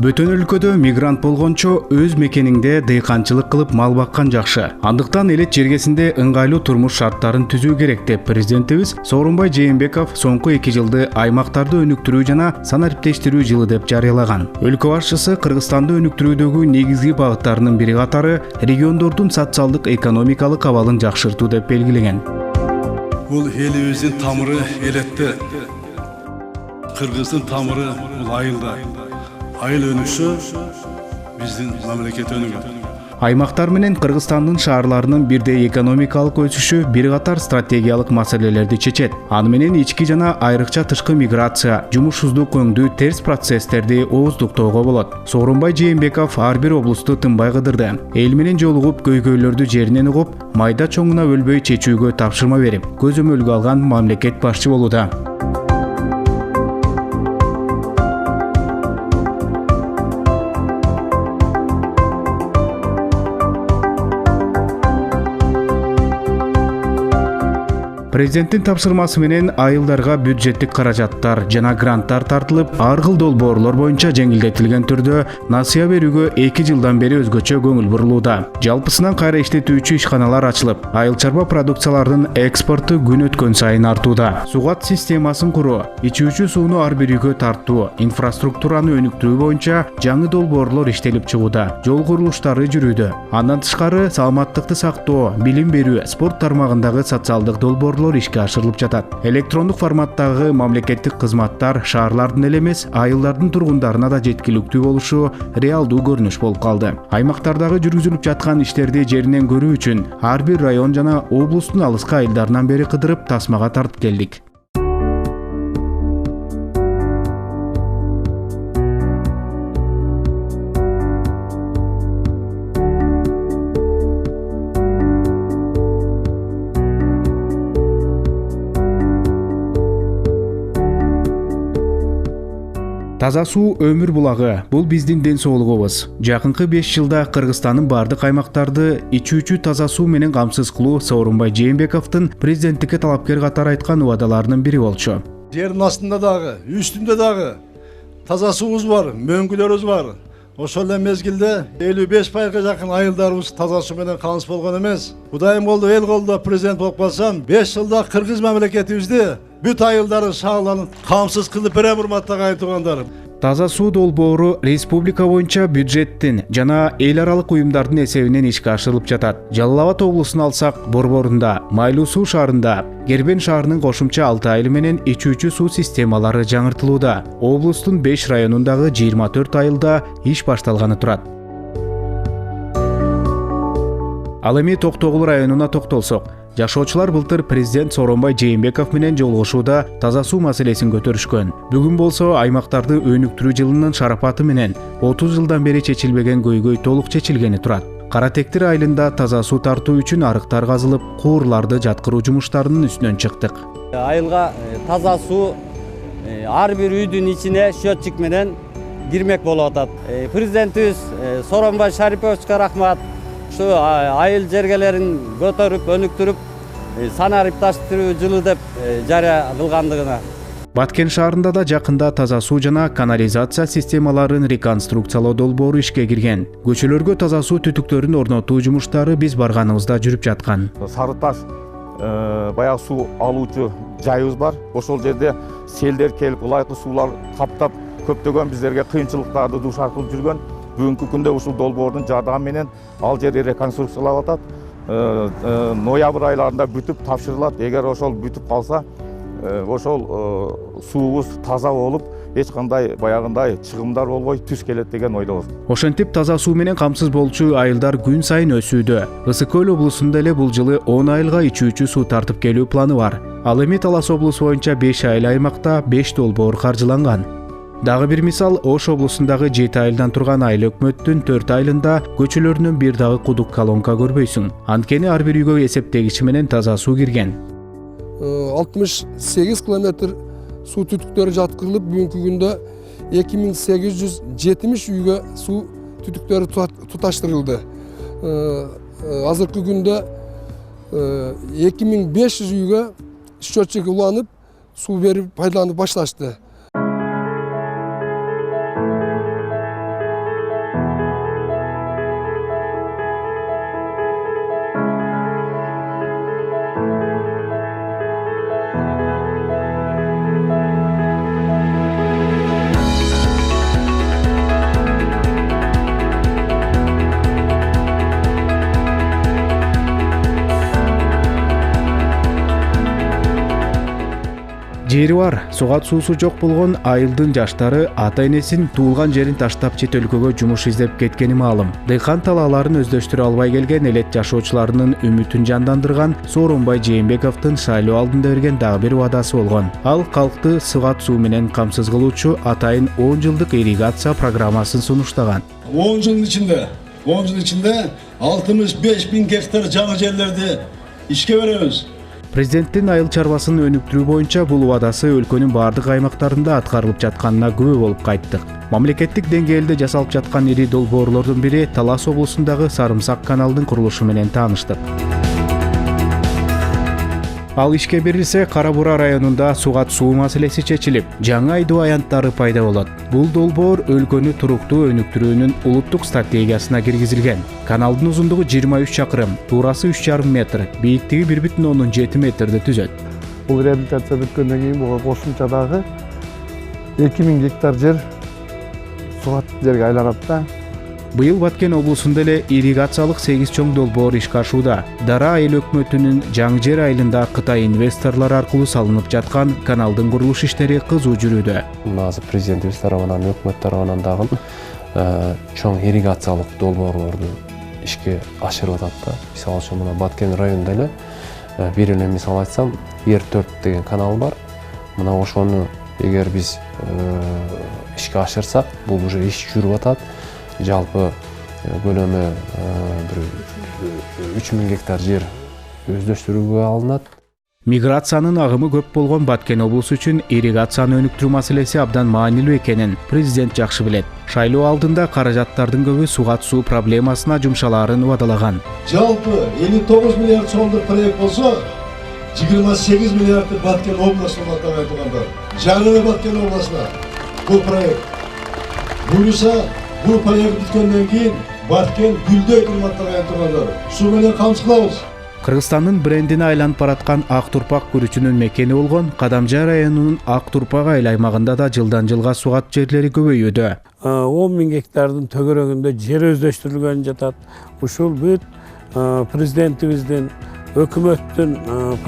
Бөтөн өлкөдө мигрант болгончо өз мекениңде дыйканчылык кылып мал баккан жакшы. Андыктан элет жергесинде ыңгайлуу турмуш шарттарын түзүү керек деп президентибиз Сооронбай Жээнбеков соңку 2 жылды аймактарды өнүктүрүү жана санариптештирүү жылы деп жарыялаган. Өлкө башчысы Кыргызстанды өнүктүрүүдөгү негизги багыттарынын бири катары региондордун социалдык экономикалык абалын жакшыртуу деп белгилеген. Бул элибиздин тамыры элетте. Кыргыздын тамыры бул айылда. Айыл өнүксө биздин мамлекет өнүгөт. Аймактар менен Кыргызстандын шаарларынын бирдей экономикалык өсүшү бир катар стратегиялык маселелерди чечет. Аны менен ички жана айрыкча тышкы миграция, жумушсуздук өңдүү терс процесстерди ооздуктоого болот. Сооронбай Жээнбеков ар бир облусту тынбай кыдырды. Эл менен жолугуп көйгөйлөрдү жеринен угуп, майда чоңуна өлбөй чечүүгө тапшырма берип, көзөмөлгө алган мамлекет башчы болууда. Президенттин тапшырмасы менен айылдарга бюджеттик каражаттар жана гранттар тартылып, ар кыл долбоорлор боюнча жеңилдетилген түрдө насыя берүүгө 2 жылдан бери өзгөчө көңүл бурулууда. Жалпысынан кайра иштетүүчү ишканалар ачылып, айыл чарба продукцияларынын экспорту күн өткөн сайын артууда. Сугат системасын куруу, ичүүчү сууну ар бир үйгө тартуу, инфраструктураны өнүктүрүү боюнча жаңы долбоорлор иштелип чыгууда. Жол курулуштары жүрүүдө. Андан тышкары саламаттыкты сактоо, билим берүү, спорт тармагындагы социалдык долбоорлор ишке ашырылып жатат. Электрондук форматтагы мамлекеттик кызматтар шаарлардын эле эмес, айылдардын тургундарына да жеткиликтүү болушу реалдуу көрүнүш болуп калды. Аймактардагы жүргүзүлүп жаткан иштерди жеринен көрүү үчүн ар бир район жана облустун алыскы айылдарынан бери кыдырып тасмага тартып келдик. Таза суу өмүр булагы. Бул биздин ден соолугубуз. Жакынкы 5 жылда Кыргызстандын бардык аймактарды ичүүчү таза суу менен камсыз кылуу Сооронбай Жээнбековдун президенттикке талапкер катары айткан убадаларынын бири болчу. Жердин астында дагы, үстүндө дагы таза суубуз бар, мөңгүлөрүбүз бар. Ошол эле мезгилде 55% жакын айылдарыбыз таза суу менен камсыз болгон эмес. Кудайым колдо, эл колдо президент болуп калсам, 5 жылда Кыргыз мамлекетибизди бүт айылдарын, шаарларын камсыз кылып берем, урматтагы айыл туугандарым. Таза суу долбоору республика боюнча бюджеттин жана эл аралык уюмдардын эсебинен ишке ашырылып жатат. Жалал Абад облусун алсак, Борборунда, Майлуу суу шаарында, Кербен шаарынын кошумча 6 айыл менен ичүүчү суу системалары жаңыртылууда. Облустун 5 районундагы 24 айылда иш башталганы турат. Ал эми Токтогул районуна токтолсок, жашоочулар былтыр президент Сооронбай Жээнбеков менен жолугушууда таза суу маселесин көтөрүшкөн. Бүгүн болсо аймактарды өнүктүрүү жылынын шарапаты менен 30 жылдан бери чечилбеген көйгөй толук чечилгени турат. Каратектир айылында таза суу тартуу үчүн арыктар казылып, куурларды жаткыруу жумуштарынын үстүнөн чыктык. Айылга таза суу ар бир үйдүн ичине счетчик менен кирмек болуп атат. Президентибиз Сооронбай Шариповичке рахмат. Şu айыл жергелерин көтөрүп, өнүктүрүп, санариптештирүү жылы деп жарыя кылгандыгына. Баткен шаарында да жакында таза суу жана канализация системаларын реконструкциялоо долбоору ишке кирген. Көчөлөргө таза суу түтүктөрүн орнотуу жумуштары биз барганыбызда жүрүп жаткан. Сары Таш баягы суу алуучу жайыбыз бар. Ошол жерде селдер келип, ылайыктуу суулар каптап, көптөгөн биздерге кыйынчылыктарды дуушар кылып жүргөн. Бүгүнкү күндө ушул долбоордун жардамы менен ал жерди реконструкциялап атат. Ноябрь айларында бүтүп тапшырылат. Эгер ошол бүтүп калса, ошол суубуз таза болуп, эч кандай баягындай чыгымдар болбой түз келет деген ойдобуз. Ошентип таза суу менен камсыз болчу айылдар күн сайын өсүүдө. Ысык Көл облусунда эле бул жылы 10 айылга ичүүчү суу тартып келүү планы бар. Ал эми Талас облусу боюнча 5 айыл аймакта 5 долбоор каржыланган. Дагы бир мисал, Ош облусундагы 7 айылдан турган айыл өкмөттүн 4 айылында көчөлөрүнөн бир дагы кудук колонка көрбөйсүң. Анткени ар бир үйгө эсептегичи менен таза суу кирген. 68 километр суу түтүктөрү жаткырылып, бүгүнкү күндө 2870 үйгө суу түтүктөрү туташтырылды. Азыркы күндө 2500 үйгө счетчик уланып, суу берип пайдаланып башташты. Жери бар, сугат суусу жок болгон айылдын жаштары ата энесин туулган жерин таштап чет өлкөгө жумуш издеп кеткени маалым. Дыйкан талааларын өздөштүрө албай келген элет жашоочуларынын үмүтүн жандандырган Сооронбай Жээнбековдун шайлоо алдында берген дагы бир убадасы болгон. Ал калкты сугат суу менен камсыз кылуучу атайын 10 жылдык ирригация программасын сунуштаган. 10 жыл içinde 65 bin гектар жаңы жерлерди ишке беребиз. Президенттин айыл чарбасын өнүктүрүү боюнча бул убадасы өлкөнүн бардык аймактарында аткарылып жатканына күбө болуп кайттык. Мамлекеттик деңгээлде жасалып жаткан ири долбоорлордун бири Талас облусундагы Сарымсак каналдын курулушу менен тааныштык. Ал ишке берилсе, Кара Бура районунда сугат суу маселеси чечилип, жаңы айдоо аянттары пайда болот. Бул долбоор өлкөнү туруктуу өнүктүрүүнүн улуттук стратегиясына киргизилген. Каналдын узундугу 23 чакырым, туурасы 3,5 метр, бийиктиги 1,7 метрди түзөт. Бул реабилитация бүткөндөн кийин буга кошумча дагы 2000 гектар жер сугат жерге айланат да. Быйыл Баткен облусунда эле ирригациялык 8 чоң долбоор ишке ашууда. Дара айыл өкмөтүнүн Жаңы Жер айылында Кытай инвесторлор аркылуу салынып жаткан каналдын курулуш иштери кызуу жүрүүдө. Азыр президентибиз тарабынан, өкмөт тарабынан дагы чоң ирригациялык долбоорлорду ишке ашырып атат да. Мисалы үчүн мына Баткен районунда эле бир эле мисал айтсам, Ер4 деген канал бар. Мына ошону эгер биз ишке ашырсак, бул уже иш жүрүп атат. Жалпы көлөмү 3000 гектар жер өздөштүрүүгө алынат. Миграциянын агымы көп болгон Баткен облусу үчүн ирригацияны өнүктүрүү маселеси абдан маанилүү экенин президент жакшы билет. Шайлоо алдында каражаттардын көбү сугат суу проблемасына жумшалаарын убадалаган. Жалпы 59 миллиард сомдук проект болсо, 28 миллиарды Баткен обласына айтылганда. Жаңы Баткен обласына бул проект. Бул проект бүткөндөн кийин Баткен гүлдөй кызматтарга айтылгандар. Суу менен камсыз кылабыз. Кыргызстандын брендине айланып бараткан Ак Турпак күрүчүнүн мекени болгон Кадамжай районунун Ак Турпак айыл аймагында да жылдан жылга сугат жерлери көбөйүүдө. 10.000 гектардын төгөрөгүндө жер өздөштүрүлгөн жатат. Ушул бүт президентибиздин, өкмөттүн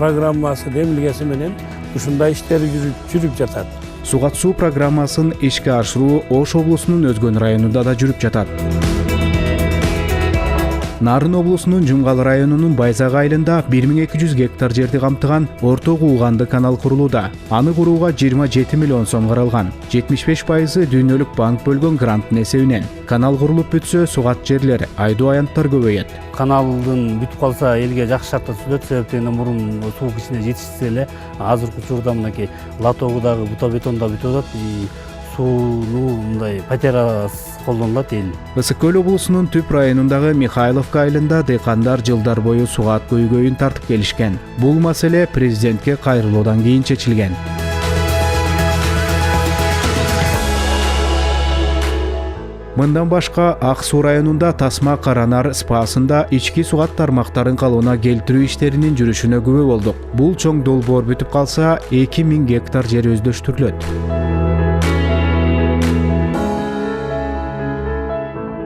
программасы демилгеси менен ушундай иштер жүрүп жатат. Сугат суу программасын ишке ашыруу Ош облусунун Өзгөн районунда да жүрүп жатат. Нарын облусунун Жумгал районунун Байзак айылында 1200 гектар жерди камтыган Орто Кууганды канал курулууда. Аны курууга 27 миллион сом каралган. 75% дүйнөлүк банк бөлгөн гранттын эсебинен. Канал курулуп бүтсө, сугат жерлер, айдоо аянттар көбөйөт. Каналдын бүтүп калса элге жакшы шартта түзөт, себептен мурун суу кичине жетишсе эле азыркы учурда мынакей латогудагы бута бетонда бүтүп атат. Сууну мындай патерас колдонулат эл. Ысык көл облусунун Түп районундагы Михайловка айылында дыйкандар жылдар бою сугат көйгөйүн тартып келишкен. Бул маселе президентке кайрылуудан кийин чечилген. Мындан башка Ак Суу районунда Тасма Каранар спаасында ички сугат тармактарын калыбына келтирүү иштеринин жүрүшүнө күбө болдук. Бул чоң долбоор бүтүп калса, 2000 гектар жер өздөштүрүлөт.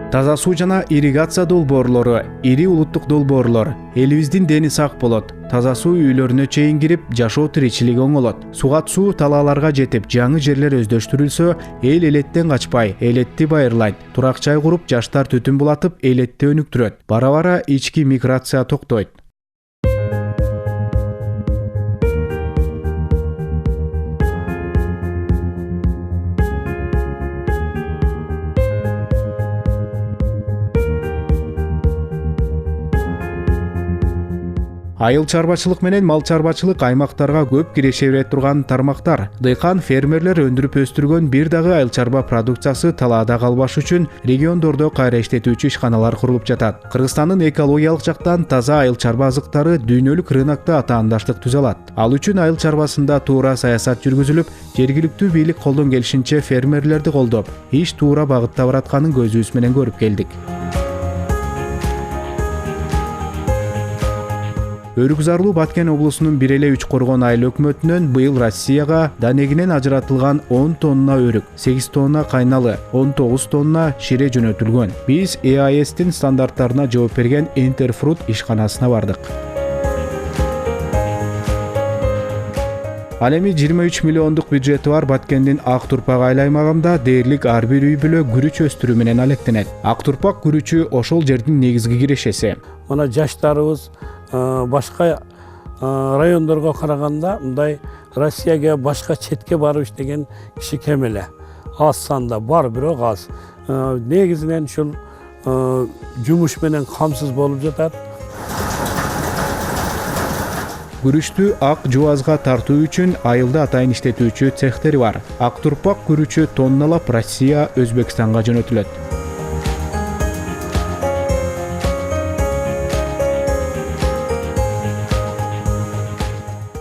Таза суу жана ирригация долбоорлору, ири улуттук долбоорлор. Элибиздин дени сак болот. Таза суу үйлөрүнө чейин кирип, жашоо тиричилиги оңолот. Сугат суу талааларга жетип, жаңы жерлер өздөштүрүлсө, эл элеттен качпай, элетти байырлайт. Турак жай куруп, жаштар түтүн булатып, элетти өнүктүрөт. Бара-бара ички миграция токтойт. Айыл чарбачылык менен мал чарбачылык аймактарга көп киреше бере турган тармактар. Дыйкан фермерлер өндүрүп өстүргөн бир дагы айыл чарба продукциясы талаада калбаш үчүн региондордо кайра иштетүүчү ишканалар курулуп жатат. Кыргызстандын экологиялык жактан таза айыл чарба азыктары дүйнөлүк рынокто атаандаштык түзө алат. Ал үчүн айыл чарбасында туура саясат жүргүзүлүп, жергиликтүү бийлик колдон келишинче фермерлерди колдоп, иш туура багытта баратканын көзүбүз менен көрүп келдик. Өрүкзарлуу Баткен облусунун 1,3 коргон айыл өкмөтүнөн быйыл Россияга данегинен ажыратылган 10 тонна өрүк, 8 тонна кайналы, 19 тонна шире жөнөтүлгөн. Биз EAS-тин стандарттарына жооп берген Интерфрут ишканасына бардык. Ал эми 23 миллиондук бюджети бар Баткендин Ак Турпак айыл аймагында дээрлик ар бир үй бүлө күрүч өстүрүү менен алектенет. Ак Турпак күрүчү ошол жердин негизги кирешеси. Мына жаштарыбыз башка райондорго караганда мындай Россияга башка четке барып иштеген киши кем эле. Аз санда бар, бирок аз. Негизинен ушул жумуш менен камсыз болуп жатат. Күрүчтү ак жубазга тартуу үчүн айылда атайын иштетүүчү цехтери бар. Ак Турпак күрүчү тонналап Россия, Өзбекстанга жөнөтүлөт.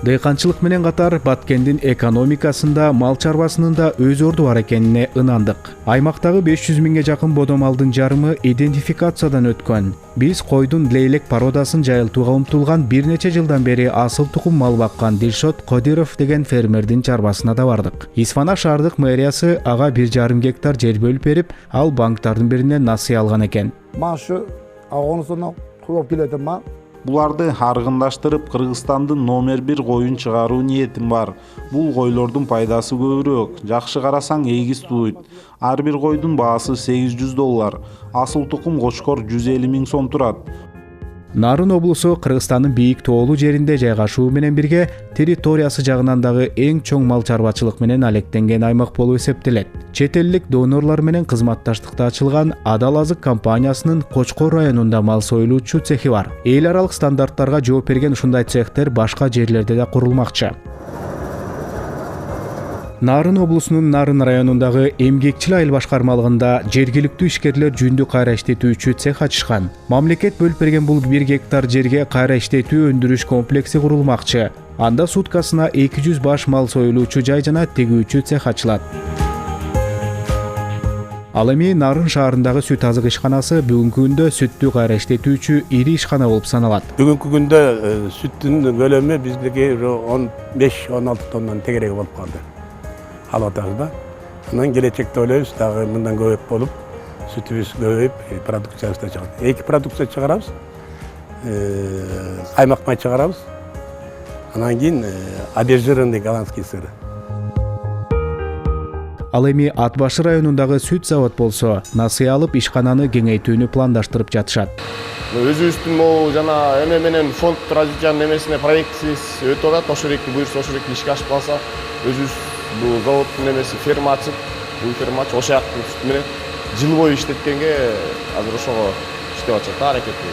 Дыйканчылык менен катар Баткендин экономикасында, мал чарбасынын да өз орду бар экенине ынандык. Аймактагы 500 миңге жакын бодо малдын жарымы идентификациядан өткөн. Биз койдун лейлек породасын жайылтууга умтулган бир нече жылдан бери асыл тукум мал баккан Дилшот Кодиров деген фермердин чарбасына да бардык. Исфана шаардык мэриясы ага 1,5 гектар жер бөлүп берип, ал банктардын биринен насыя алган экен. Машы агонусуна кулап келетим. Буларды аргындаштырып Кыргызстандын номер 1 коюн чыгаруу ниетим бар. Бул койлордун пайдасы көбүрөөк. Жакшы карасаң эгиз тууйт. Ар бир койдун баасы $800. Асыл тукум кочкор 150 миң сом турат. Нарын облусу Кыргызстандын бийик тоолуу жеринде жайгашуу менен бирге территориясы жагынан дагы эң чоң мал чарбачылык менен алектенген аймак болуп эсептелет. Чет элдик донорлор менен кызматташтыкта ачылган Адал азык компаниясынын Кочкор районунда мал союлуучу цехи бар. Эл аралык стандарттарга жооп берген ушундай цехтер башка жерлерде да курулмакчы. Нарын облусунун Нарын районундагы Эмгекчил айыл башкармалыгында жергиликтүү ишкерлер жүйүндү кайра иштетүүчү цех ачышкан. Мамлекет бөлүп берген бул 1 гектар жерге кайра иштетүү өндүрүш комплекси курулмакчы. Анда суткасына 200 баш мал союлуучу жай жана тегүүчү цех ачылат. Ал эми Нарын шаарындагы сүт азык ишканасы бүгүнкү күндө сүттү кайра иштетүүчү ири ишкана болуп саналат. Бүгүнкү күндө сүттүн көлөмү биздики 15-16 тоннан тегерек болуп калды. Алатагда. Анан келечекте ойлойбуз дагы мындан көбөйүп болуп, сүтүбүз көбөйүп, продукцияыбыз да чыгат. Эки продукция чыгарабыз. Каймак май чыгарабыз. Анан кийин обезжиренный голландский сыр. Ал эми Ат башы районундагы сүт завод болсо, насыя алып ишкананы кеңейтүүнү пландаштырып жатышат. Өзүбүздүн могу жана эме менен фонд развитиянын эмесине проектибиз өтүп атат. Ошол эки буюрса ошол эки ишке ашып калса, өзүбүз бул заводдун эмеси ферма ачып, бул ферма ачып ошол жактын сүтү менен жыл бою иштеткенге азыр ошого иштеп атышат аракет.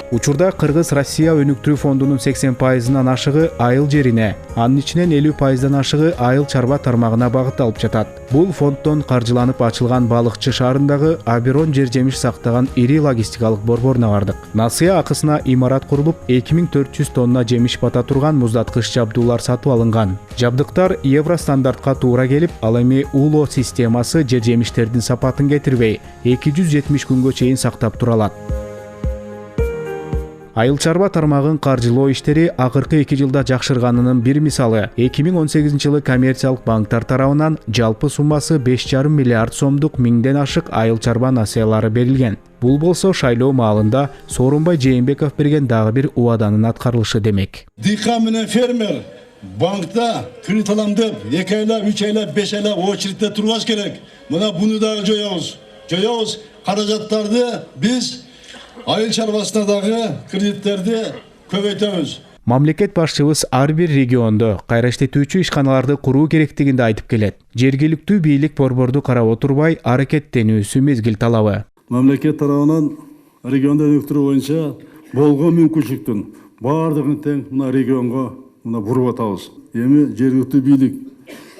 Учурда Кыргыз-Россия өнүктүрүү фондунун 80%-дан ашыгы айыл жерине, анын ичинен 50%-дан ашыгы айыл чарба тармагына багытталып жатат. Бул фонддон каржыланып ачылган Балыкчы шаарындагы Аберон жер жемиш сактаган ири логистикалык борборуна бардык. Насыя акысына имарат курулуп, 2400 тонна жемиш бата турган муздаткыч жабдуулар сатып алынган. Жабдыктар евро стандартка туура келип, ал эми уулоо системасы жер жемиштердин сапатын кетирбей, 270 күнгө чейин сактап тура алат. Айыл чарба тармагын каржылоо иштери акыркы 2 жылда жакшырганынын бир мисалы. 2018 жылы коммерциялык банктар тарабынан жалпы суммасы 5,5 миллиард сомдук миңден ашык айыл чарба насыялары берилген. Бул болсо шайлоо маалында Сооронбай Жээнбеков берген дагы бир убаданын аткарылышы демек. Дыйкан менен фермер банкта кредит алам деп 2 айлап, 3 айлап, 5 айлап очередте турбаш керек. Мына буну дагы жоёбуз. Жоёбуз. Каражаттарды биз айыл чарбасына дагы кредиттерди көбөйтөбүз. Мамлекет башчыбыз ар бир региондо кайра иштетүүчү ишканаларды куруу керектигинди айтып келет. Жергиликтүү бийлик борборду карап отурбай аракеттенүүсү мезгил талабы. Мамлекет тарабынан регионду өнүктүрүү боюнча болгон мүмкүнчүлүктүн бардыгын тең мына регионго мына буруп атабыз. Эми жергиликтүү бийлик,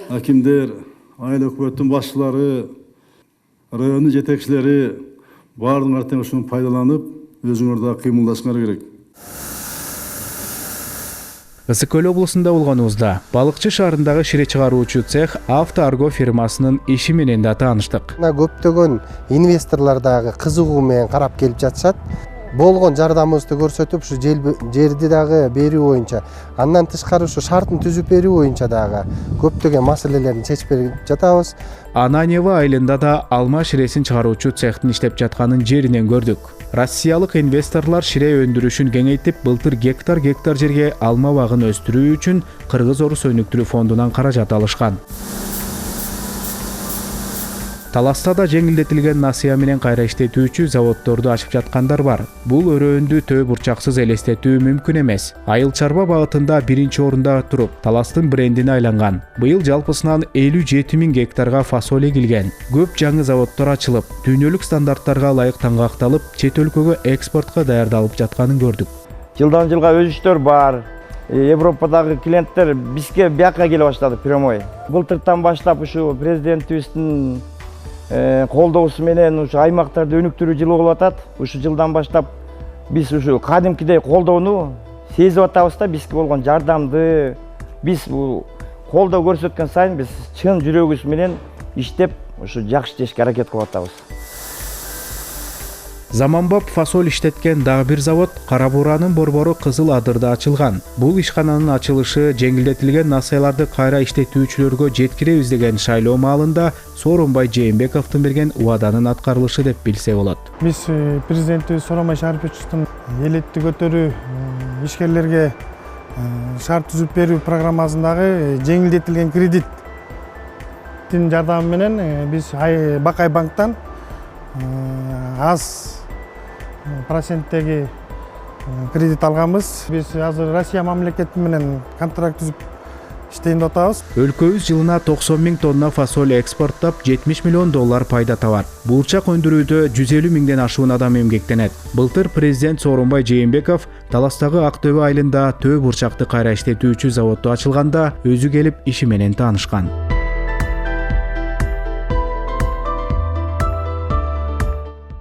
акимдер, айыл өкмөттүн башчылары, райондун жетекчилери бардыгын тең ушуну пайдаланып, өзүңөр да кыймылдашыңар керек. Ысык Көл облусунда болгонубузда Балыкчы шаарындагы шире чыгаруучу цех Автоарго фирмасынын иши менен да тааныштык. Көптөгөн инвесторлор дагы кызыгуу менен карап келип жатышат. Болгон жардамыбызды көрсөтүп, ушу жерди дагы берүү боюнча, андан тышкары ушу шартын түзүп берүү боюнча дагы көптөгөн маселелерди чечип берип жатабыз. Ананьево айылында да алма ширесин чыгаруучу цехтин иштеп жатканын жеринен көрдүк. Россиялык инвесторлар шире өндүрүшүн кеңейтип, былтыр гектар жерге алма багын өстүрүү үчүн Кыргыз-Орус өнүктүрүү фондунан каражат алышкан. Таласта да жеңилдетилген насыя менен кайра иштетүүчү заводдорду ачып жаткандар бар. Бул өрөөндү төө бурчаксыз элестетүү мүмкүн эмес. Айыл чарба багытында биринчи орунда туруп, Таластын брендине айланган. Быйыл жалпысынан 57 000 гектарга фасоль эгилген. Көп жаңы заводдор ачылып, дүйнөлүк стандарттарга ылайык таңгакталып, чет өлкөгө экспортко даярдалып жатканын көрдүк. Жылдан жылга өсүштөр бар. Европадагы клиенттер бизге бияка келе баштады прямой. Былтыртан баштап ушу президентибиздин колдоосу менен ушу аймактарды өнүктүрүү жылы болуп атат. Ушу жылдан баштап биз ушу кадимкидей колдоону сезип атабыз да, бизге болгон жардамды биз колдоо көрсөткөн сайын биз чын жүрөгүбүз менен иштеп ушу жакшы жешке аракет кылып атабыз. Заманбап фасоль иштеткен дагы бир завод Кара Буранын борбору Кызыл Адырда ачылган. Бул ишкананын ачылышы жеңилдетилген насыяларды кайра иштетүүчүлөргө жеткиребиз деген шайлоо маалында Сооронбай Жээнбековдун берген убаданын аткарылышы деп билсе болот. Биз президентибиз Сооронбай Шариповичтин элетти көтөрүү, ишкерлерге шарт түзүп берүү программасындагы жеңилдетилген кредиттин жардамы менен биз Бакай банктан аз проценттеги кредит алганбыз. Биз азыр Россия мамлекети менен контракт түзүп иштейин деп атабыз. Өлкөбүз жылына 90 000 тонна фасоль экспорттап, $70 миллион пайда табат. Буурчак өндүрүүдө 150 000ден ашуун адам эмгектенет. Былтыр президент Сооронбай Жээнбеков Таластагы Актөбө айылында төө бурчакты кайра иштетүүчү заводду ачылганда өзү келип иши менен таанышкан.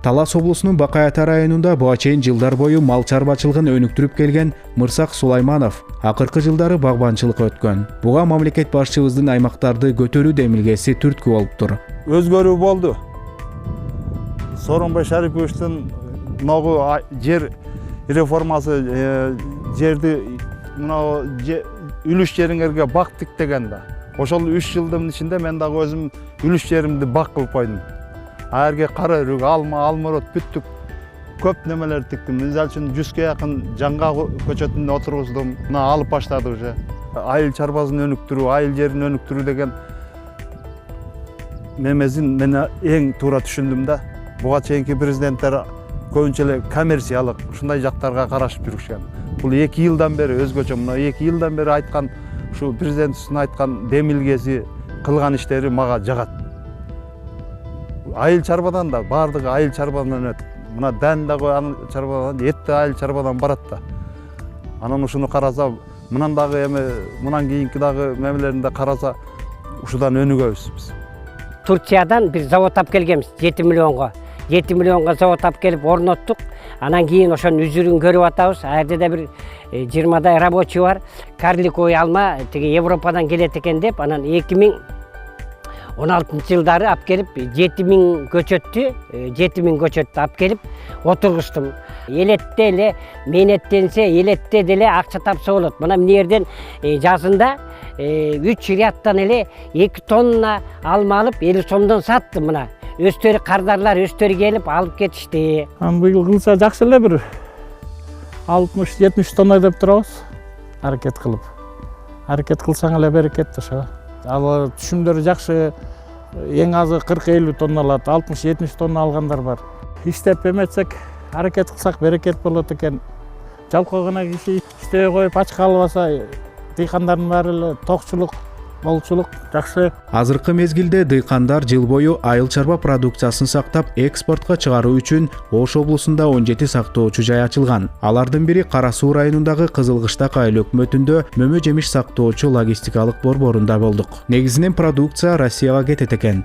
Талас облусунун Бакай Ата районунда буга чейин жылдар бою мал чарбачылыгын өнүктүрүп келген Мырсак Сулайманов акыркы жылдары багбанчылыкка өткөн. Буга мамлекет башчыбыздын аймактарды көтөрүү демилгеси түрткү болуптур. Өзгөрүү болду. Сооронбай Шариповичтин могу жер реформасы, жерди мына үлүш жериңерге бак тик дегенде. Ошол 3 жылдын ичинде мен дагы өзүм үлүш жеримди бак кылып койдум. Айырге кара өрүк, алма, алмұрот, бүттүк көп немелер тиктим. Мисалы үчүн 100ге жакын жаңга көчөтүн отургуздум. Мына алып баштады уже. Айыл чарбасын өнүктүрүү, айыл жерин өнүктүрүү деген немесин мен эң туура түшүндүм да. Буга чейинки президенттер көбүнчө эле коммерциялык ушундай жактарга карашып жүрүшкөн. Бул 2 жылдан бери өзгөчө, мына 2 жылдан бери айткан ушу президентибиздин айткан демилгеси, кылган иштери мага жагат. Айыл чарбадан да бардыгы айыл чарбадан өтөт. Мына дан дагы чарбадан, эт да айыл чарбадан барат да. Анан ушуну караса, мындан дагы эми мындан кийинки дагы мемелеринде караса ушудан өнүгөбүз биз. Турциядан бир завод алып келгенбиз 7 миллионго. 7 миллионго завод алып келип орноттук. Анан кийин ошонун үзүрүн көрүп атабыз. А жерде да бир 20дай рабочий бар. Карликовый алма тиги Европадан келет экен деп, анан 2016 жылдары алып келип 7000 көчөттү алып келип отургуштум. Элетте эле менеттенсе, элетте деле акча тапса болот. Мына эмне жерден жазында 3 рядтан эле 2 тонна алма алып 50 сомдон саттым мына. Өстөрү кардарлар өстөрү келип алып кетишти. Быйыл кылса жакшы эле бир 60-70 тонна деп турабыз. Аракет кылып. Аракет кылсаң эле берекет ошо. Ал түшүмдөр жакшы, эң азы 40-50 тонна алат, 60-70 тонна алгандар бар. Иштеп эметсек, аракет кылсак берекет болот экен. Жалкоо гана киши иштебей коюп ач калбаса, дыйкандардын баары эле токчулук, молчулук жакшы. Азыркы мезгилде дыйкандар жыл бою айыл чарба продукциясын сактап экспортко чыгаруу үчүн Ош облусунда 17 сактоочу жай ачылган. Алардын бири Кара Суу районундагы Кызылкыштак айыл өкмөтүндө мөмө жемиш сактоочу логистикалык борборунда болдук. Негизинен продукция Россияга кетет экен.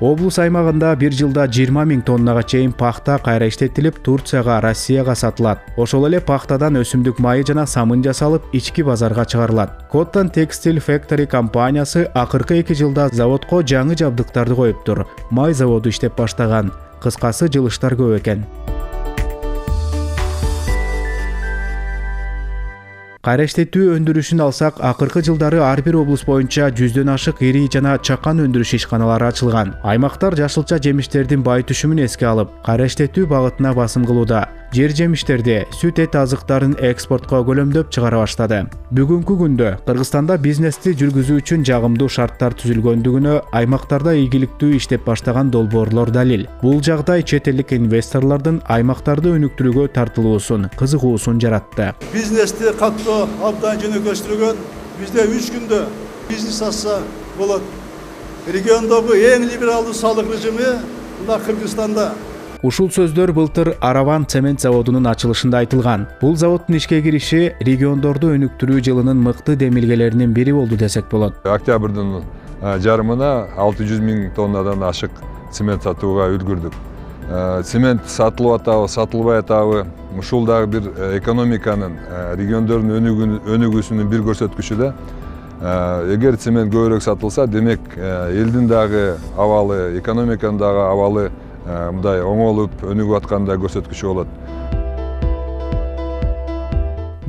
Облус аймагында бир жылда 20 000 тоннага чейин пахта кайра иштетилип, Турцияга, Россияга сатылат. Ошол эле пахтадан өсүмдүк майы жана самын жасалып, ички базарга чыгарылат. Cotton Textile Factory компаниясы акыркы 2 жылда заводко жаңы жабдыктарды коюптур. Май заводу иштеп баштаган. Кыскасы жылыштар көп экен. Кайра иштетүү өндүрүшүн алсак, акыркы жылдары ар бир облус боюнча 100дөн ашык ири жана чакан өндүрүш ишканалары ачылган. Аймактар жашылча жемиштердин бай түшүмүн эске алып, кайра иштетүү багытына басым кылууда. Жер жемиштерди, сүт эт азыктарын экспортко көлөмдөп чыгара баштады. Бүгүнкү күндө Кыргызстанда бизнести жүргүзүү үчүн жагымдуу шарттар түзүлгөндүгүнө аймактарда ийгиликтүү иштеп баштаган долбоорлор далил. Бул жагдай чет элдик инвесторлордун аймактарды өнүктүрүүгө тартылуусун, кызыгуусун жаратты. Бизнести каттоо абдан жөнөкөштүргөн. Бизде 3 күндө бизнес ачса болот. Региондогу эң либералдуу салык режими мына Кыргызстанда. Ушул сөздөр былтыр Араван цемент заводунун ачылышында айтылган. Бул заводдун ишке кириши региондорду өнүктүрүү жылынын мыкты демилгелеринин бири болду десек болот. Октябрдын жарымына 600 000 тоннадан ашык цемент сатууга үлгүрдүк. Цемент сатылып атабы, сатылбай атабы, ушул дагы бир экономиканын, региондордун өнүгүүсүнүн бир көрсөткүчү да. Эгер цемент көбүрөөк сатылса, демек элдин дагы абалы, экономиканын дагы абалы мындай оңолуп өнүгүп атканда көрсөткүчү болот.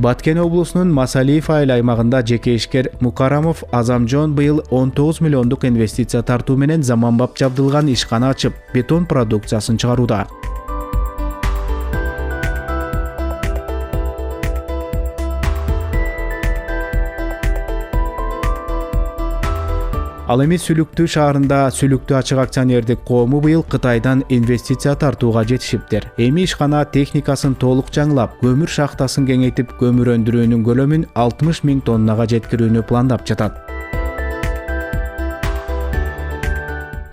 Баткен облусунун Масалиев айыл аймагында жеке ишкер Мукарамов Азамжон быйыл 19 миллиондук инвестиция тартуу менен заманбап жабдылган ишкана ачып, бетон продукциясын чыгарууда. Ал эми Сүлүктүү шаарында Сүлүктүү ачык акционердик коому быйыл Кытайдан инвестиция тартууга жетишиптир. Эми ишкана техникасын толук жаңылап, көмүр шахтасын кеңейтип, көмүр өндүрүүнүн көлөмүн 60 000 тоннага жеткирүүнү пландап жатат.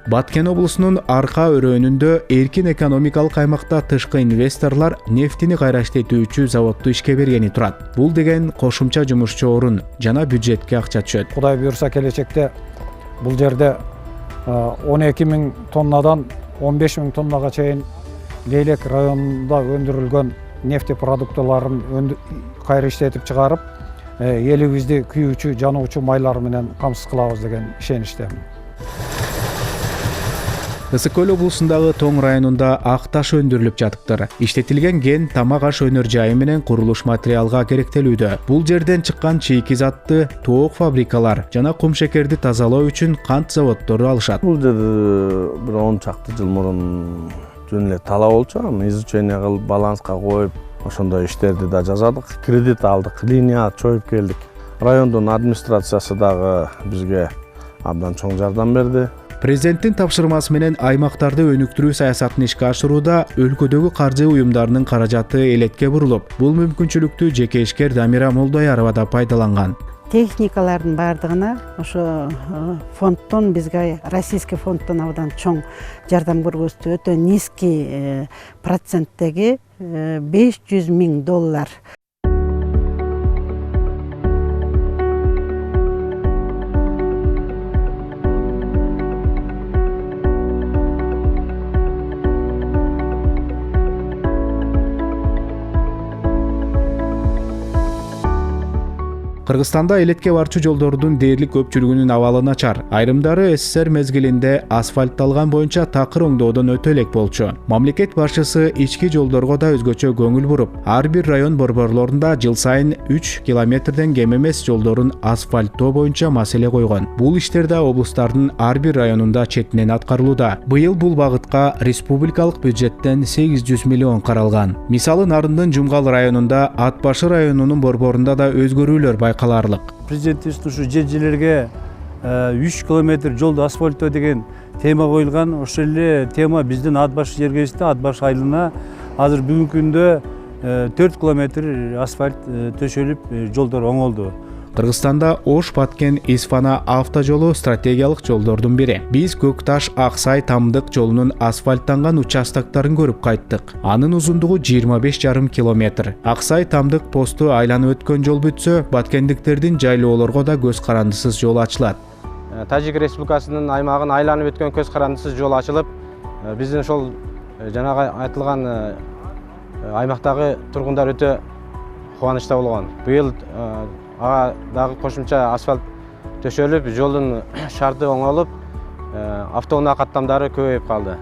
Баткен облусунун Арка өрөөнүндө эркин экономикалык аймакта тышкы инвесторлор нефтини кайра иштетүүчү заводду ишке бергени турат. Бул деген кошумча жумушчу орун жана бюджетке акча түшөт. Кудай буюрса келечекте бұл жерде 12 000 тоннадан 15 000 тоннаға чейин Лейлек районында өндірілген нефти продуктыларын кайра иштетип чыгарып, элибизди күйүүчү, жануучу майлар менен камсыз кылабыз деген ишеничтемин. Ысык-Көл облусундагы Тоң районунда ак таш өндүрүлүп жатыптыр. Иштетилген ген тамак аш өнөр жайы менен курулуш материалга керектелүүдө. Бул жерден чыккан чийки затты тоок фабрикалар жана кум шекерди тазалоо үчүн кант заводдору алышат. Бул жер бир 10 чакты жыл мурун жөн эле талап болчу, изучение кылып, баланска коюп, ошондой иштерди да жазадык. Кредит алдык, линия чоюп келдик. Райондун администрациясы дагы бизге абдан чоң жардам берди. Президенттин тапшырмасы менен аймактарды өнүктүрүү саясатын ишке ашырууда өлкөдөгү каржы уюмдарынын каражаты элетке бурулуп, бул мүмкүнчүлүктү жеке ишкер Дамира Молдоярова да пайдаланган. Техникалардын бардыгына ошо фонддон бизге российский фонддон абдан чоң жардам көргөздү. Өтө низкий проценттеги $500 000. Кыргызстанда элетке барчу жолдордун дээрлик көпчүлүгүнүн абалы начар. Айрымдары СССР мезгилинде асфальтталган боюнча такыр оңдоодон өтө элек болчу. Мамлекет башчысы ички жолдорго да өзгөчө көңүл буруп, ар бир район борборлорунда жыл сайын 3 километрден кем эмес жолдорун асфальттоо боюнча маселе койгон. Бул иштер да облустардын ар бир районунда четинен аткарылууда. Быйыл бул багытка республикалык бюджеттен 800 миллион каралган. Мисалы Нарындын Жумгал районунда, Ат башы районунун борборунда да өзгөрүүлөр байкаларлык. Президентибиз ушу жер-жерлерге 3 километр жолду асфальттоо деген тема коюлган. Ошол эле тема биздин Ат башы жергесинде, Ат башы айылына азыр бүгүнкү күндө 4 километр асфальт төшөлүп, жолдор оңолду. Кыргызстанда Ош, Баткен, Исфана автожолу стратегиялык жолдордун бири. Биз Көкташ, Аксай, Тамдык жолунун асфальттанган участоктарын көрүп кайттык. Анын узундугу 25,5 километр. Аксай, Тамдык посту айланып өткөн жол бүтсө, баткендиктердин жайлоолорго да көз карандысыз жол ачылат. Тажик Республикасынын аймагын айланып өткөн көз карандысыз жол ачылып, биздин ошол жанагы айтылган аймактагы тургундар өтө кубанычта болгон. Быйыл ага дагы кошумча асфальт төшөлүп, жолдун шарты оңолуп, автоунаа каттамдары көбөйүп калды.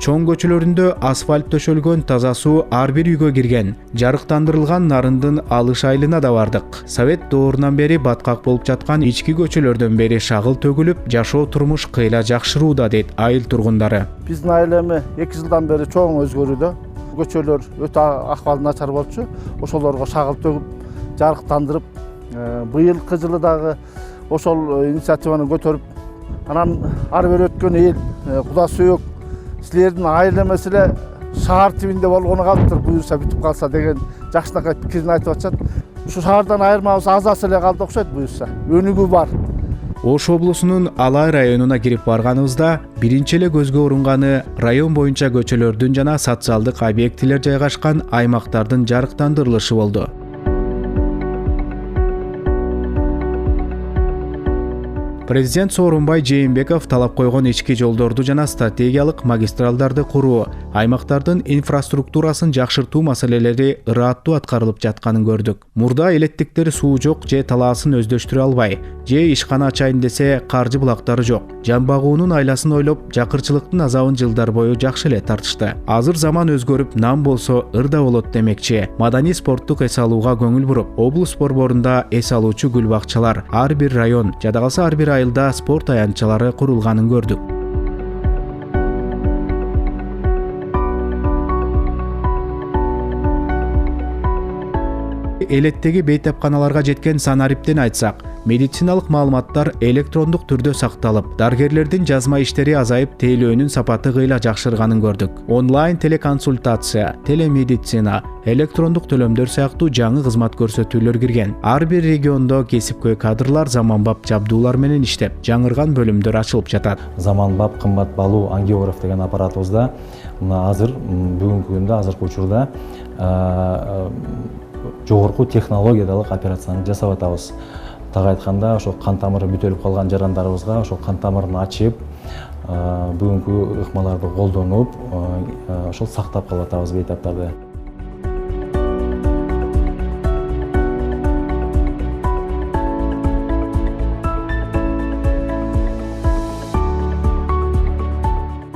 Чоң көчөлөрүндө асфальт төшөлгөн, таза суу ар бир үйгө кирген. Жарыктандырылган Нарындын Алыш айылына да бардык. Совет доорунан бери баткак болуп жаткан ички көчөлөрдөн бери шагыл төгүлүп, жашоо турмуш кыйла жакшырууда дейт айыл тургундары. Биздин айыл эми 2 жылдан бери чоң өзгөрүүдө. Көчөлөр өтө акыбалы начар болчу. Ошолорго шагыл төгүп, жарыктандырып, быйылкы жылы дагы ошол инициативаны көтөрүп, анан ар бир өткөн эл Куда сүйөк силердин айыл эмес эле шаар тибинде болгону калыптыр, буюрса бүтүп калса деген жакшынакай пикирин айтып атышат. Ушу шаардан айырмабыз аз эле калды окшойт, буюрса өнүгүү бар. Ош облусунун Алай районуна кирип барганыбызда биринчи эле көзгө урунганы район боюнча көчөлөрдүн жана социалдык объектилер жайгашкан аймактардын жарыктандырылышы болду. Президент Сооронбай Жээнбеков талап койгон ички жолдорду жана стратегиялык магистралдарды куруу, аймактардын инфраструктурасын жакшыртуу маселелери ыраттуу аткарылып жатканын көрдүк. Мурда элеттиктер суу жок же талаасын өздөштүрө албай, же ишкана ачайын десе каржы булактары жок. Жан багуунун айласын ойлоп, жакырчылыктын азабын жылдар бою жакшы эле тартышты. Азыр заман өзгөрүп, нам болсо ырда болот демекчи. Маданий спорттук эс алууга көңүл буруп, облус борборунда эс алуучу гүл бакчалар, ар бир район, жада калса ар бир айылда спорт аянтчалары курулганын көрдүк. Элеттеги бейтапканаларга жеткен санариптен айтсак, медициналык маалыматтар электрондук түрдө сакталып, дарыгерлердин жазма иштери азайып, тейлөөнүн сапаты кыйла жакшырганын көрдүк. Онлайн телеконсультация, телемедицина, электрондук төлөмдөр сыяктуу жаңы кызмат көрсөтүүлөр кирген. Ар бир региондо кесипкөй кадрлар заманбап жабдуулар менен иштеп, жаңырган бөлүмдөр ачылып жатат. Заманбап кымбат балуу ангиограф деген аппаратыбызда мына азыр бүгүнкү күндө азыркы учурда жогорку технологиялык операцияны жасап атабыз. Так айтканда, ошо кан тамыры бүтөлүп калган жарандарыбызга ошо кан тамырын ачып, бүгүнкү ыкмаларды колдонуп, ошол сактап калып атабыз бейтаптарды.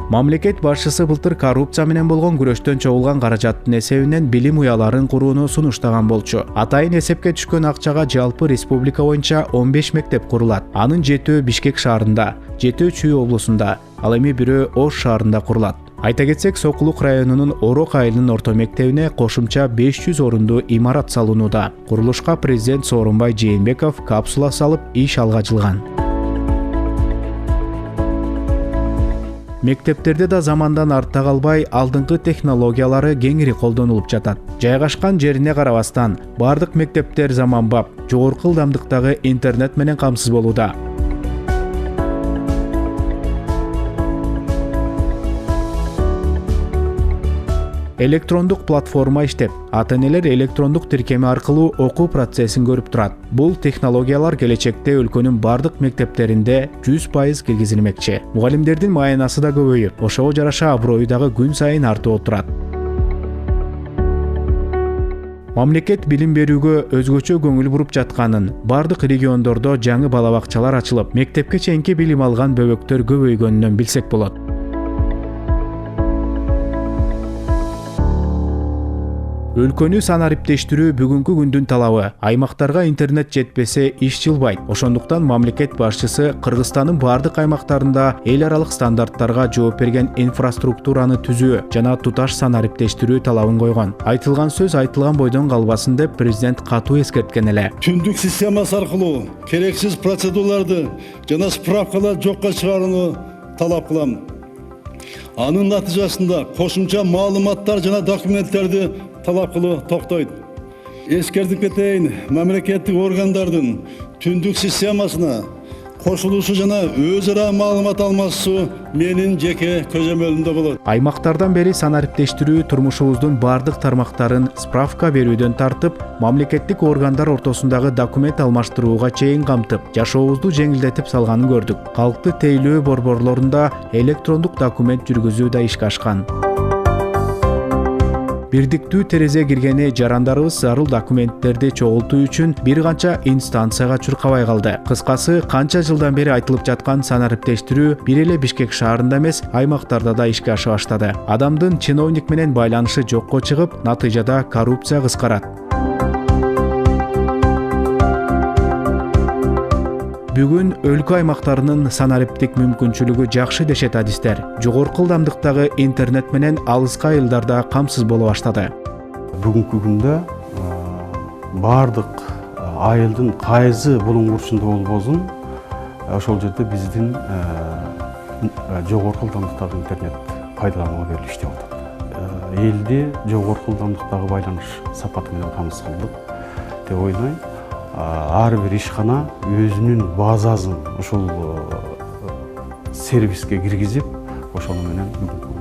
Мамлекет башчысы былтыр коррупция менен болгон күрөштөн чогулган каражаттын эсебинен билим уяларын курууну сунуштаган болчу. Атайын эсепке түшкөн акчага жалпы республика боюнча 15 мектеп курулат. Анын 7-өө Бишкек шаарында, 7-өө Чүй облусунда, ал эми 1-өө Ош шаарында курулат. Айта кетсек, Сокулук районунун Орок айылынын орто мектебине кошумча 500 орунду имарат салынууда. Курулушка президент Сооронбай Жээнбеков капсула салып иш алга жылган. Мектептерде да замандан артта калбай, алдыңкы технологиялары кеңири колдонулуп жатат. Жайгашкан жерине карабастан, бардык мектептер заманбап, жогорку ылдамдыктагы интернет менен камсыз болууда. Электрондук платформа иштеп, ата-энелер электрондук тиркеме аркылуу окуу процессин көрүп турат. Бул технологиялар келечекте өлкөнүн бардык мектептеринде 100% киргизилмекчи. Мугалимдердин маянасы да көбөйүп, ошого жараша аброю дагы күн сайын артып отурат. Мамлекет билим берүүгө өзгөчө көңүл буруп жатканын, бардык региондордо жаңы бала бакчалар ачылып, мектепке чейинки билим алган бөбөктөр көбөйгөнүнөн билсек болот. Өлкөнү санариптештирүү бүгүнкү күндүн талабы. Аймактарга интернет жетпесе иш жылбайт. Ошондуктан мамлекет башчысы Кыргызстандын бардык аймактарында эл аралык стандарттарга жооп берген инфраструктураны түзүү жана туташ санариптештирүү талабын койгон. Айтылган сөз айтылган бойдон калбасын деп президент катуу эскерткен эле. Түндүк системасы аркылуу керексиз процедураларды жана справкаларды жокко чыгарууну талап кылам. Анын натыйжасында кошумча маалыматтар жана документтерди талап кылуу токтойт. Эскертип кетейин, мамлекеттик органдардын түндүк системасына кошулушу жана өз ара маалымат алмашуу менин жеке көзөмөлүмдө болот. Аймактардан бери санариптештирүү турмушубуздун бардык тармактарын справка берүүдөн тартып, мамлекеттик органдар ортосундагы документ алмаштырууга чейин камтып, жашообузду жеңилдетип салганын көрдүк. Калкты тейлөө борборлорунда электрондук документ жүргүзүү да ишке ашкан. Бирдиктүү терезе киргени жарандарыбыз зарыл документтерди чогултуу үчүн бир канча инстанцияга чуркабай калды. Кыскасы, канча жылдан бери айтылып жаткан санариптештирүү бир эле Бишкек шаарында эмес, аймактарда да ишке аша баштады. Адамдын чиновник менен байланышы жокко чыгып, натыйжада коррупция кыскарат. Бүгүн өлкө аймактарынын санариптик мүмкүнчүлүгү жакшы дешет адистер. Жогорку ылдамдыктагы интернет менен алыска айылдарда камсыз боло баштады. Бүгүнкү күндө бардык айылдын кайсы булуңгурчунда болбосун, ошол жерде биздин жогорку ылдамдыктагы интернет пайдаланууга берилип иштеп атат. Элди жогорку ылдамдыктагы байланыш сапаты менен камсыз кылдык деп ойлойм. Ар бир ишкана өзүнүн базасын ошол сервиске киргизип, ошону менен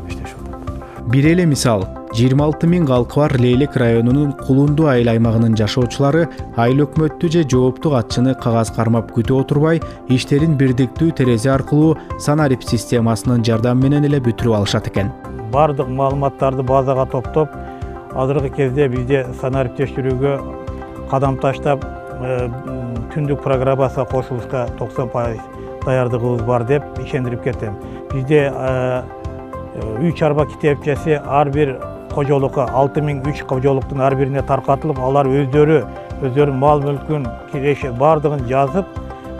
иштешип атат. Бир эле мисал, 26 000 калкы бар Лейлек районунун Кулунду айыл аймагынын жашоочулары айыл өкмөттү же жоопту катчыны кагаз кармап күтүп отурбай, иштерин бирдиктүү терезе аркылуу санарип системасынын жардамы менен эле бүтүрүп алышат экен. Бардык маалыматтарды базага топтоп, азыркы кезде бизде санариптештирүүгө кадам таштап, түндүк программасына кошулушка 90% даярдыгыбыз бар деп ишендирип кетем. Бизде үй чарба китепчеси ар бир кожолукка 6003 кожолуктун ар бирине таркатылып, алар өздөрү мал мүлкүн бардыгын жазып,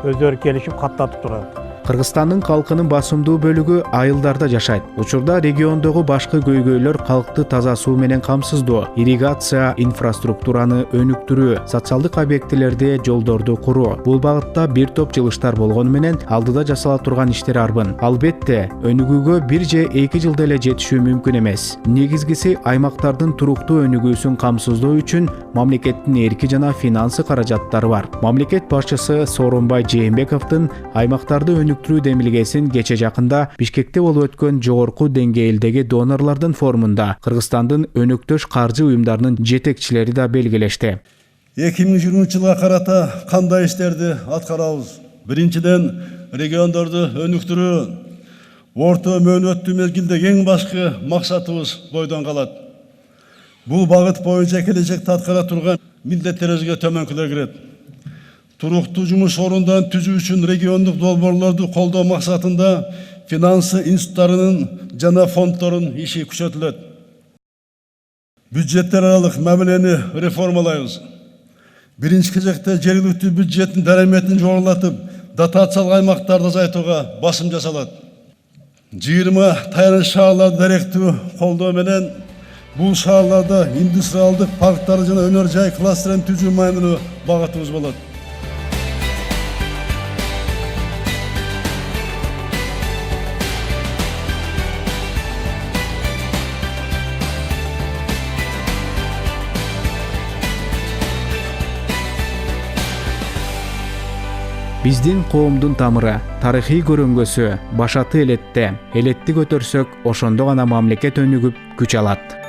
өздөрү келишип каттатып турат. Кыргызстандын калкынын басымдуу бөлүгү айылдарда жашайт. Учурда региондогу башкы көйгөйлөр калкты таза суу менен камсыздоо, ирригация, инфраструктураны өнүктүрүү, социалдык объектилерди, жолдорду куруу. Бул багытта бир топ жылыштар болгону менен алдыда жасала турган иштер арбын. Албетте, өнүгүүгө 1 же 2 жылда эле жетишүү мүмкүн эмес. Негизгиси аймактардын туруктуу өнүгүүсүн камсыздоо үчүн мамлекеттин эрки жана финансы каражаттары бар. Мамлекет башчысы Сооронбай Жээнбековдун аймактарды өнүктүрүү демилгесин кече жакында Бишкекте болуп өткөн жогорку деңгээлдеги донорлордун форумунда Кыргызстандын өнөктөш каржы уюмдарынын жетекчилери да белгилешти. 2020 жылга карата кандай иштерди аткарабыз? Биринчиден, региондорду өнүктүрүү. Орто мөөнөттүү мезгилде эң башкы максатыбыз бойдон калат. Бул багыт боюнча келечекте аткара турган милдеттерибизге төмөнкүлөр кирет. Туруктуу жумуш орундарын түзүү үчүн региондук долбоорлорду колдоо максатында финансы институттарынын жана фонддордун иши күчөтүлөт. Бюджеттер аралык мамилени реформалайбыз. Биринчи кезекте жергиликтүү бюджеттин дараметин жогорулатып, дотациялык аймактарды азайтууга басым жасалат. 20 таяныч шаарларды даректүү колдоо менен бул шаарларда индустриалдык парктарды жана өнөр жай кластерин түзүү маанилүү багытыбыз болот. Биздин коомдун тамыры, тарыхый көрөңгөсү башаты элетте. Элетти көтөрсөк, ошондо гана мамлекет өнүгүп күч алат.